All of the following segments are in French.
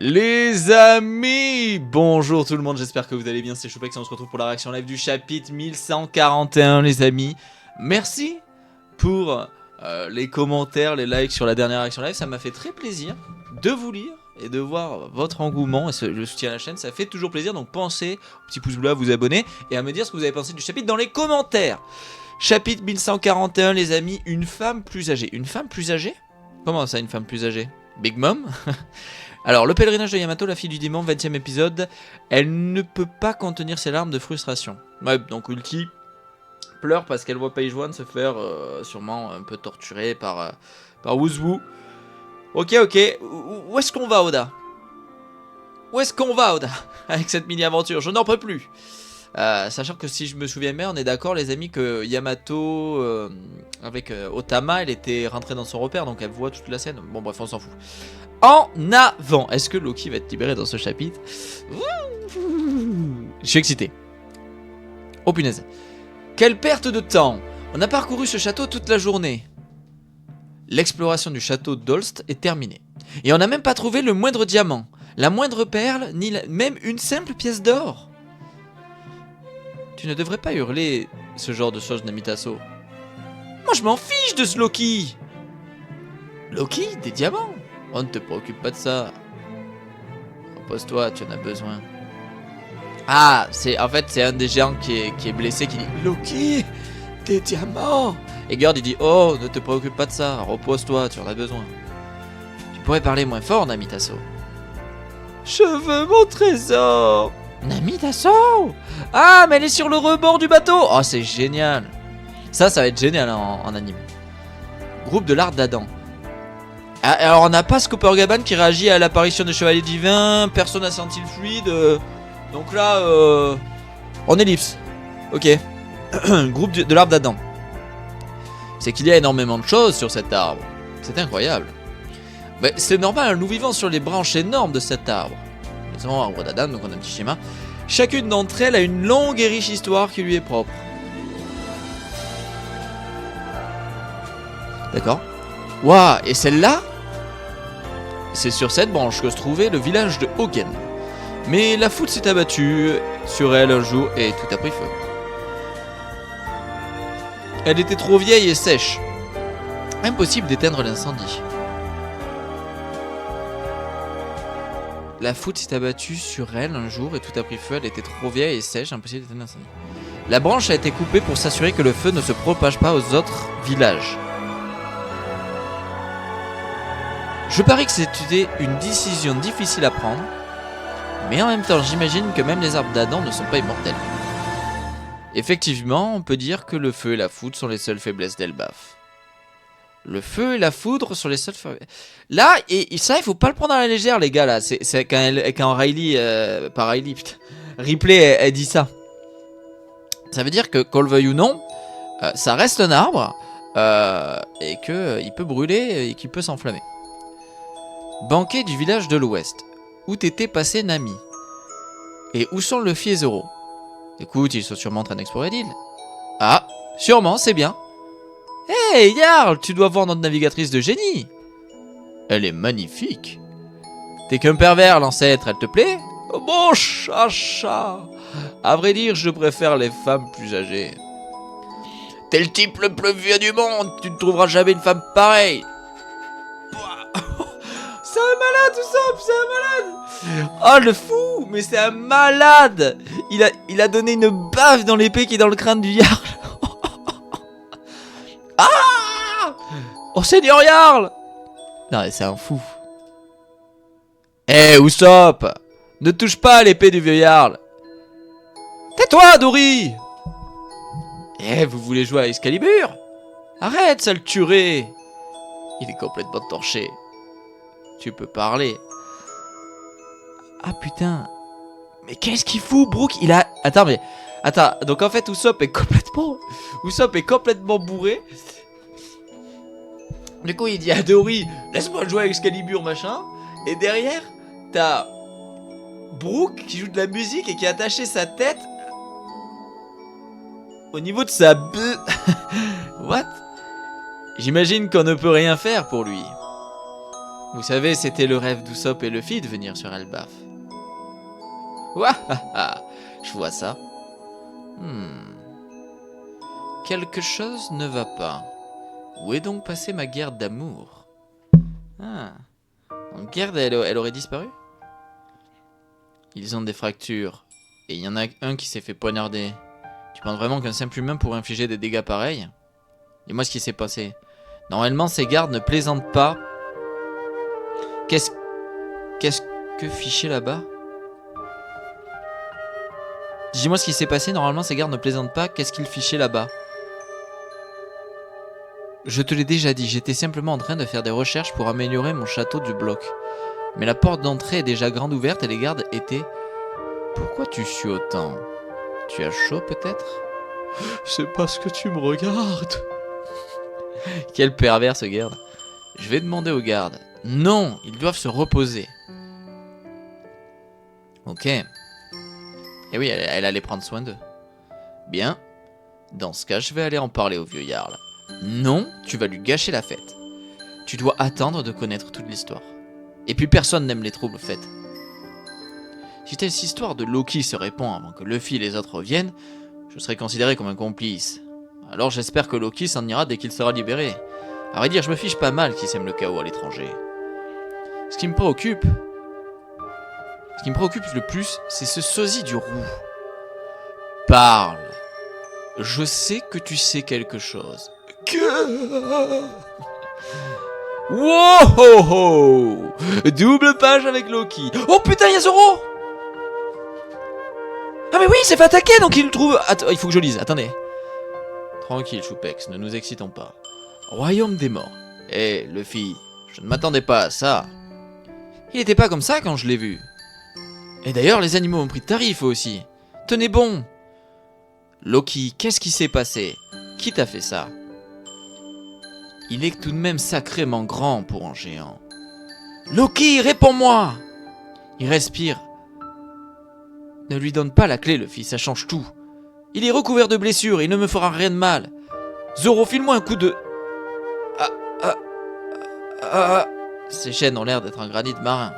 Les amis, bonjour tout le monde, j'espère que vous allez bien, c'est Choupex et on se retrouve pour la réaction live du chapitre 1141 les amis. Merci pour les commentaires, les likes sur la dernière réaction live, ça m'a fait très plaisir de vous lire et de voir votre engouement et le soutien à la chaîne, ça fait toujours plaisir, donc pensez au petit pouce bleu à vous abonner et à me dire ce que vous avez pensé du chapitre dans les commentaires. Chapitre 1141 les amis, une femme plus âgée. Une femme plus âgée? Comment ça une femme plus âgée? Big Mom? Alors, le pèlerinage de Yamato, la fille du démon, 20ème épisode, elle ne peut pas contenir ses larmes de frustration. Ouais, donc Ulti pleure parce qu'elle voit Peijuan se faire sûrement un peu torturer par Wuzwu. Ok, où est-ce qu'on va, Oda? Où est-ce qu'on va, Oda? Avec cette mini-aventure, je n'en peux plus. Sachant que si je me souviens bien, on est d'accord les amis que Yamato avec Otama, elle était rentrée dans son repère, donc elle voit toute la scène. Bon bref, on s'en fout. En avant, est-ce que Loki va être libéré dans ce chapitre? Je suis excité. Oh punaise. Quelle perte de temps. On a parcouru ce château toute la journée. L'exploration du château d'Holst est terminée. Et on n'a même pas trouvé le moindre diamant, la moindre perle, ni même une simple pièce d'or. Tu ne devrais pas hurler ce genre de choses, Namitaso. Moi je m'en fiche de ce Loki. Loki, des diamants? On ne te préoccupe pas de ça. Repose-toi, tu en as besoin. Ah, en fait c'est un des géants qui est blessé qui dit Loki, des diamants. Et Gord il dit oh, ne te préoccupe pas de ça, repose-toi, tu en as besoin. Tu pourrais parler moins fort, Namitaso. Je veux mon trésor. Namitaso. Ah, mais elle est sur le rebord du bateau. Oh, c'est génial. Ça va être génial en anime. Groupe de l'art d'Adam. Alors on n'a pas Scooper-Gaban qui réagit à l'apparition des chevaliers divins, personne n'a senti le fluide, donc là en ellipse. Ok. Groupe de l'arbre d'Adam. C'est qu'il y a énormément de choses sur cet arbre. C'est incroyable. Mais c'est normal, nous vivons sur les branches énormes de cet arbre. Nous avons arbre d'Adam, donc on a un petit schéma. Chacune d'entre elles a une longue et riche histoire qui lui est propre. D'accord. Waouh, et celle-là? C'est sur cette branche que se trouvait le village de Hogen. Mais la foudre s'est abattue sur elle un jour et tout a pris feu. Elle était trop vieille et sèche. Impossible d'éteindre l'incendie. La foudre s'est abattue sur elle un jour et tout a pris feu. Elle était trop vieille et sèche, impossible d'éteindre l'incendie. La branche a été coupée pour s'assurer que le feu ne se propage pas aux autres villages. Je parie que c'était une décision difficile à prendre, mais en même temps j'imagine que même les arbres d'Adam ne sont pas immortels. Effectivement, on peut dire que le feu et la foudre sont les seules faiblesses d'Elbaf. Le feu et la foudre sont les seules faiblesses... Là, et ça il faut pas le prendre à la légère les gars là, c'est quand Riley, pas Riley, putain, Ripley elle dit ça. Ça veut dire que, qu'on le veuille ou non, ça reste un arbre, et qu'il peut brûler et qu'il peut s'enflammer. Banquet du village de l'Ouest. Où t'étais passé Nami? Et où sont Luffy et Zoro? Écoute, ils sont sûrement en train d'explorer l'île. Ah, sûrement, c'est bien. Hey Jarl, tu dois voir notre navigatrice de génie. Elle est magnifique. T'es qu'un pervers, l'ancêtre, elle te plaît? Oh, bon chacha. À vrai dire, je préfère les femmes plus âgées. T'es le type le plus vieux du monde, tu ne trouveras jamais une femme pareille. C'est un malade tout ça, c'est un malade. Oh le fou, mais c'est un malade. Il a donné une baffe dans l'épée qui est dans le crâne du Jarl. Ah. Oh Seigneur Jarl. Non mais c'est un fou. Eh Usopp, ne touche pas à l'épée du vieux Jarl. Tais-toi Dory. Eh vous voulez jouer à Excalibur? Arrête, ça le tuerait. Il est complètement torché. Tu peux parler. Ah putain. Mais qu'est-ce qu'il fout, Brook? Il a... Attends, mais... Attends, donc en fait, Usopp est complètement bourré. Du coup, il dit à Dory, laisse-moi jouer avec Excalibur, machin. Et derrière, t'as... Brook qui joue de la musique et qui a attaché sa tête... au niveau de sa beuh. What? J'imagine qu'on ne peut rien faire pour lui. Vous savez, c'était le rêve d'Usopp et Luffy de venir sur Elbaf. Ouah, je vois ça. Quelque chose ne va pas. Où est donc passée ma guerre d'amour? Donc Gerd, elle aurait disparu? Ils ont des fractures. Et il y en a un qui s'est fait poignarder. Tu penses vraiment qu'un simple humain pourrait infliger des dégâts pareils? Dis-moi ce qui s'est passé. Normalement, ces gardes ne plaisantent pas. Qu'est-ce que fichait là-bas? Dis-moi ce qui s'est passé. Normalement, ces gardes ne plaisantent pas. Qu'est-ce qu'ils fichaient là-bas? Je te l'ai déjà dit, j'étais simplement en train de faire des recherches pour améliorer mon château du bloc. Mais la porte d'entrée est déjà grande ouverte et les gardes étaient... Pourquoi tu sues autant? Tu as chaud peut-être? C'est parce que tu me regardes. Quel pervers ce garde. Je vais demander aux gardes. Non, ils doivent se reposer. Ok. Et oui, elle allait prendre soin d'eux. Bien. Dans ce cas, je vais aller en parler au vieux Jarl. Non, tu vas lui gâcher la fête. Tu dois attendre de connaître toute l'histoire. Et puis personne n'aime les troubles faits. Si cette histoire de Loki se répand avant que Luffy et les autres reviennent, je serai considéré comme un complice. Alors j'espère que Loki s'en ira dès qu'il sera libéré. À vrai dire, je me fiche pas mal qui sème le chaos à l'étranger. Ce qui me préoccupe le plus, c'est ce sosie du roux. Parle. Je sais que tu sais quelque chose. Wow ho ho. Double page avec Loki. Oh putain, y'a Zoro. Ah mais oui, il s'est fait attaquer, donc il le trouve... Attends, il faut que je lise, attendez. Tranquille, Choupex, ne nous excitons pas. Royaume des morts. Eh, Luffy, je ne m'attendais pas à ça. Il était pas comme ça quand je l'ai vu. Et d'ailleurs, les animaux ont pris de tarif aussi. Tenez bon. Loki, qu'est-ce qui s'est passé? Qui t'a fait ça? Il est tout de même sacrément grand pour un géant. Loki, réponds-moi! Il respire. Ne lui donne pas la clé, Luffy, ça change tout. Il est recouvert de blessures, il ne me fera rien de mal. Zoro, file-moi un coup de... Ses chaînes ont l'air d'être en granit marin.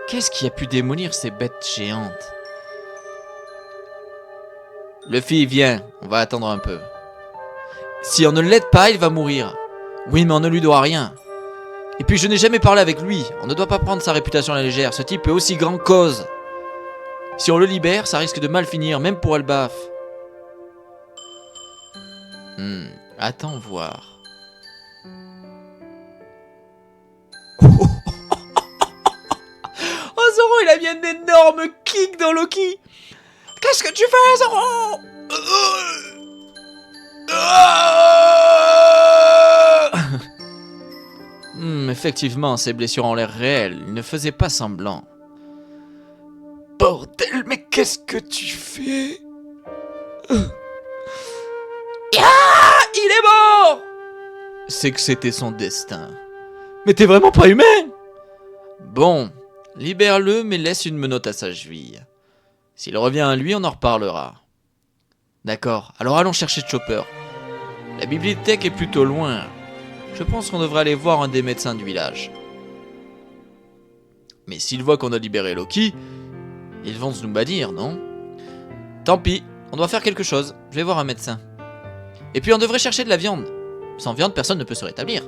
Qu'est-ce qui a pu démolir ces bêtes géantes? Luffy, viens, on va attendre un peu. Si on ne l'aide pas, il va mourir. Oui, mais on ne lui doit rien. Et puis je n'ai jamais parlé avec lui. On ne doit pas prendre sa réputation à la légère. Ce type est aussi grand cause. Si on le libère, ça risque de mal finir, même pour Elbaf. Attends voir. Oh Zoro, il a mis un énorme kick dans Loki. Qu'est-ce que tu fais, Zoro? Effectivement, ses blessures ont l'air réelles. Il ne faisait pas semblant. Bordel, mais qu'est-ce que tu fais? Il est mort! C'est que c'était son destin. Mais t'es vraiment pas humain? Bon, libère-le, mais laisse une menotte à sa cheville. S'il revient à lui, on en reparlera. D'accord, alors allons chercher Chopper. La bibliothèque est plutôt loin. Je pense qu'on devrait aller voir un des médecins du village. Mais s'ils voient qu'on a libéré Loki, ils vont se nous bannir, non? Tant pis, on doit faire quelque chose. Je vais voir un médecin. Et puis on devrait chercher de la viande. Sans viande, personne ne peut se rétablir.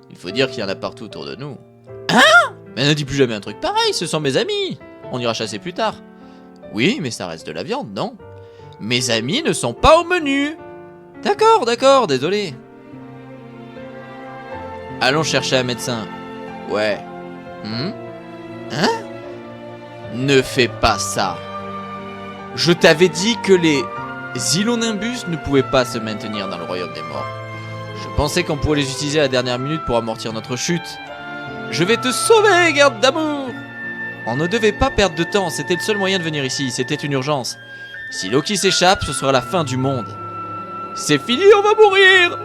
Il faut dire qu'il y en a partout autour de nous. Hein? Mais ne dis plus jamais un truc pareil, ce sont mes amis. On ira chasser plus tard. Oui, mais ça reste de la viande, non? Mes amis ne sont pas au menu. D'accord, désolé. Allons chercher un médecin. Ouais. Hein? Ne fais pas ça. Je t'avais dit que les Zilonimbus ne pouvaient pas se maintenir dans le royaume des morts. Je pensais qu'on pourrait les utiliser à la dernière minute pour amortir notre chute. Je vais te sauver, garde d'amour. On ne devait pas perdre de temps, c'était le seul moyen de venir ici, c'était une urgence. Si Loki s'échappe, ce sera la fin du monde. C'est fini, on va mourir.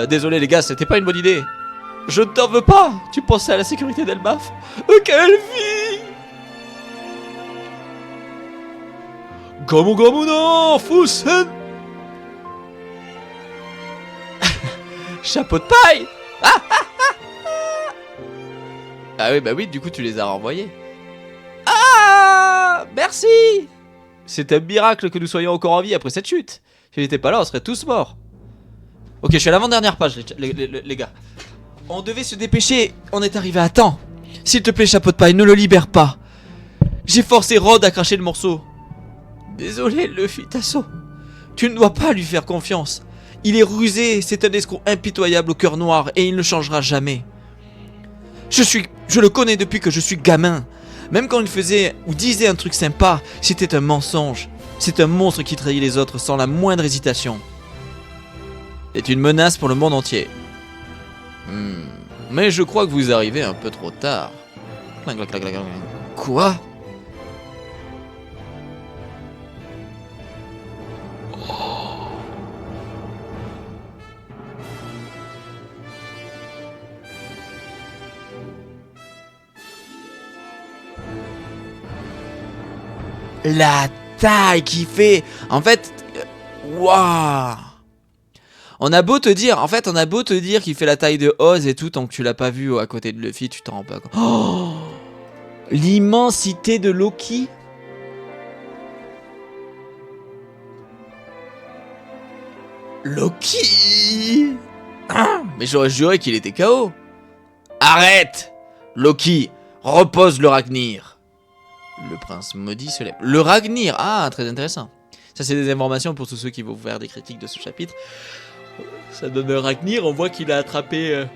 Désolé les gars, c'était pas une bonne idée. Je ne t'en veux pas. Tu pensais à la sécurité d'Elbaf. Quelle vie. Gomu gomu no Fusen. Chapeau de paille. Ah oui, bah oui, du coup tu les as renvoyés. Ah, merci. C'est un miracle que nous soyons encore en vie après cette chute. Si j'étais pas là, on serait tous morts. Ok, je suis à l'avant-dernière page, les gars. On devait se dépêcher, on est arrivé à temps. S'il te plaît, chapeau de paille, ne le libère pas. J'ai forcé Rod à cracher le morceau. Désolé, Luffy, Tasso. Tu ne dois pas lui faire confiance. Il est rusé, c'est un escroc impitoyable au cœur noir et il ne changera jamais. Je le connais depuis que je suis gamin. Même quand il faisait ou disait un truc sympa, c'était un mensonge. C'est un monstre qui trahit les autres sans la moindre hésitation. C'est une menace pour le monde entier. Mais je crois que vous arrivez un peu trop tard. Quoi? La taille qu'il fait. En fait, waouh. On a beau te dire, qu'il fait la taille de Oz et tout, tant que tu l'as pas vu à côté de Luffy, tu t'en rends pas compte. Oh, l'immensité de Loki. Loki. Mais j'aurais juré qu'il était KO. Arrête, Loki, repose le Ragnir. Le prince maudit se lève. Le Ragnir, ah, très intéressant. Ça, c'est des informations pour tous ceux qui vont faire des critiques de ce chapitre. Ça donne Ragnir, on voit qu'il a attrapé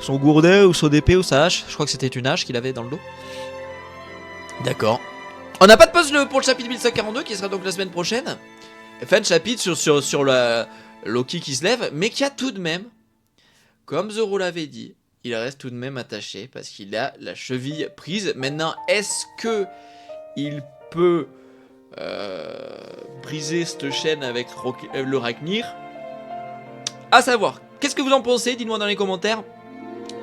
son gourdin ou son épée ou sa hache. Je crois que c'était une hache qu'il avait dans le dos. D'accord. On n'a pas de pause pour le chapitre 1142 qui sera donc la semaine prochaine. Fin de chapitre sur le Loki qui se lève, mais qui a tout de même, comme Zoro l'avait dit, il reste tout de même attaché parce qu'il a la cheville prise. Maintenant, est-ce que il peut briser cette chaîne avec le Ragnir? À savoir, qu'est-ce que vous en pensez? Dites-moi dans les commentaires.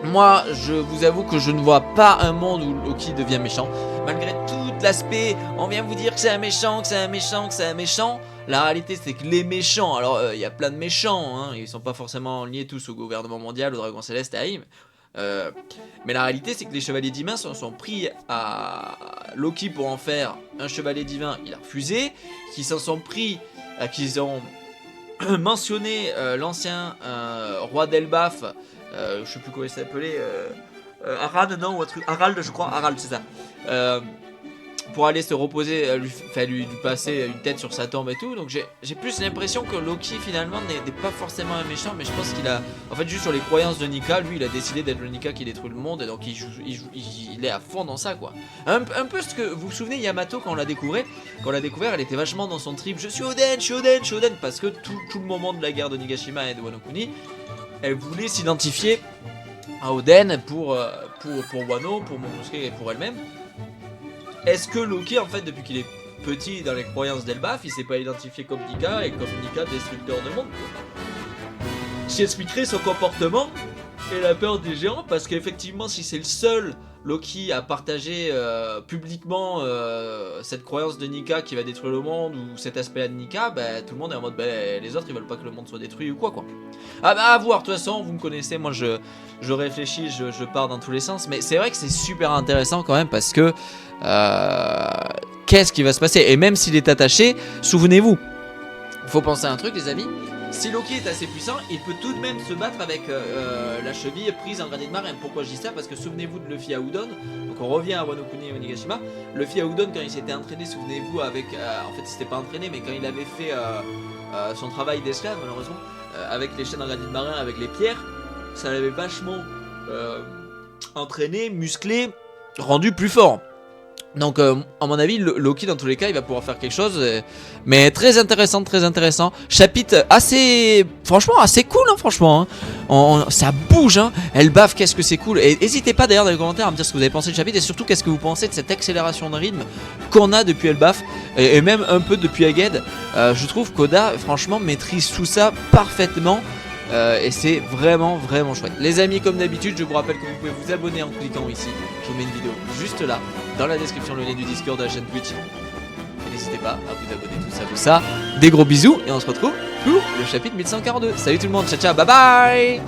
Moi, je vous avoue que je ne vois pas un monde où Loki devient méchant. Malgré tout l'aspect, on vient vous dire que c'est un méchant, que c'est un méchant, que c'est un méchant. La réalité, c'est que les méchants, alors il y a plein de méchants, hein, ils sont pas forcément liés tous au gouvernement mondial, au Dragon Céleste, à Aim. Mais la réalité, c'est que les chevaliers divins sont pris à Loki pour en faire un chevalier divin. Il a refusé. Qu'ils s'en sont pris, qu'ils ont mentionné l'ancien roi d'Elbaf. Je sais plus comment il s'appelait. Arad, non, ou un truc. Harald, je crois. Harald, c'est ça. Pour aller se reposer, lui passer une tête sur sa tombe et tout. Donc j'ai plus l'impression que Loki finalement n'est pas forcément un méchant, mais je pense qu'il a, en fait, juste sur les croyances de Nika, lui il a décidé d'être le Nika qui détruit le monde, et donc il est à fond dans ça, quoi. Un peu ce que vous vous souvenez, Yamato, quand on l'a découvert, elle était vachement dans son trip. Je suis Oden, parce que tout le moment de la guerre de Nigashima et de Wano Kuni, elle voulait s'identifier à Oden pour Wano, pour Momonosuke et pour elle-même. Est-ce que Loki, en fait, depuis qu'il est petit dans les croyances d'Elbaf, il s'est pas identifié comme Nika et comme Nika destructeur de monde, quoi. Ce qui expliquerait son comportement et la peur des géants, parce qu'effectivement, si c'est le seul Loki à partager publiquement cette croyance de Nika qui va détruire le monde, ou cet aspect-là de Nika, bah, tout le monde est en mode les autres ils veulent pas que le monde soit détruit ou quoi. Ah bah à voir, de toute façon, vous me connaissez, moi je réfléchis, je pars dans tous les sens, mais c'est vrai que c'est super intéressant quand même parce que qu'est-ce qui va se passer? Et même s'il est attaché, souvenez-vous, faut penser à un truc les amis. Si Loki est assez puissant, il peut tout de même se battre avec la cheville prise en granit marin. Pourquoi je dis ça? Parce que souvenez-vous de Luffy à Udon. Donc on revient à Wano Kuni et Onigashima. Luffy à Udon, quand il s'était entraîné, souvenez-vous, avec... en fait il s'était pas entraîné, mais quand il avait fait son travail d'esclave, malheureusement, avec les chaînes en granit marin, avec les pierres, ça l'avait vachement entraîné, musclé, rendu plus fort. Donc à mon avis Loki dans tous les cas il va pouvoir faire quelque chose, mais très intéressant, chapitre assez, franchement assez cool, hein, franchement, hein. Ça bouge, hein. Elbaf, qu'est-ce que c'est cool. Et n'hésitez pas d'ailleurs dans les commentaires à me dire ce que vous avez pensé du chapitre, et surtout qu'est-ce que vous pensez de cette accélération de rythme qu'on a depuis Elbaf, et même un peu depuis Aged. Je trouve qu'Oda franchement maîtrise tout ça parfaitement. Et c'est vraiment chouette. Les amis, comme d'habitude, je vous rappelle que vous pouvez vous abonner en cliquant ici. Je vous mets une vidéo juste là, dans la description, le lien du Discord de la chaîne Twitch. Et n'hésitez pas à vous abonner, tout ça. Des gros bisous, et on se retrouve pour le chapitre 1142. Salut tout le monde, ciao, bye bye.